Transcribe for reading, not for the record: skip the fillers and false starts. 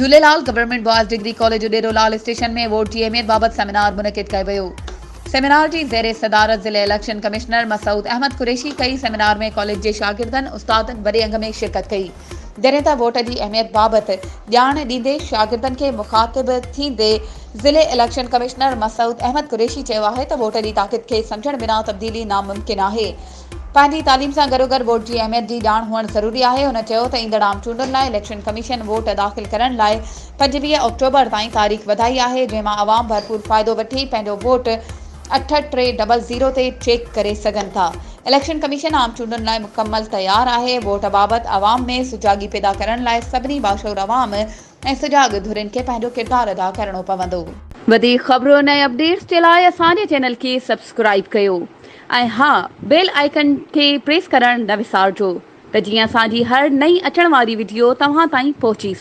Jhulelal government boys degree college Uderolal station में vote जी अहमियत बाबत सेमिनार मुनक़िद कयो वियो। सेमिनार की ज़ेर सदारत ज़िले इलेक्शन कमिश्नर मसूद अहमद कुरैशी कई। सेमिनार में कॉलेज के शागिर्दनि उस्तादनि वॾे अंग में शिरकत कई। जॾहिं त वोट की अहमियत बाबत ॼाण ॾींदे शागिर्दनि खे मुखातिब थींदे ज़िले इलेक्शन कमिश्नर मसूद अहमद कुरैशी चयो आहे त वोट की ताक़त खे सम्झण बिना तब्दीली नामुमकिन आहे। पंहिंजी तालीम सां गॾोगॾु वोट की अहमियत की ॼाण हुअणु ज़रूरी आहे। हुन चयो त ईंदड़ आम चूंडुनि लाइ इलेक्शन कमीशन वोट दाख़िल करण लाइ 25 अक्टूबर ताईं तारीख़ वधाई आहे, जंहिंमां आवाम भरपूर फ़ाइदो वठी पंहिंजो वोट 8300 ते चेक करे सघनि था। इलेक्शन कमीशन आम चूंडुनि लाइ मुकमल तैयार आहे। वोट बाबति आवाम में सुजागी पैदा करण लाइ सभिनी बाशऊर आवाम ऐं सुजाग धुरिन खे पंहिंजो किरदारु अदा करणो पवंदो। वधीक ख़बरूं ऐं अपडेट्स जे लाइ असांजे चैनल खे सब्सक्राइब कयो ऐं हा, बेल आइकन खे प्रेस करण न विसारिजो त जीअं असांजी हर नई अचण वारी वीडियो तव्हां ताईं पहुची सघे।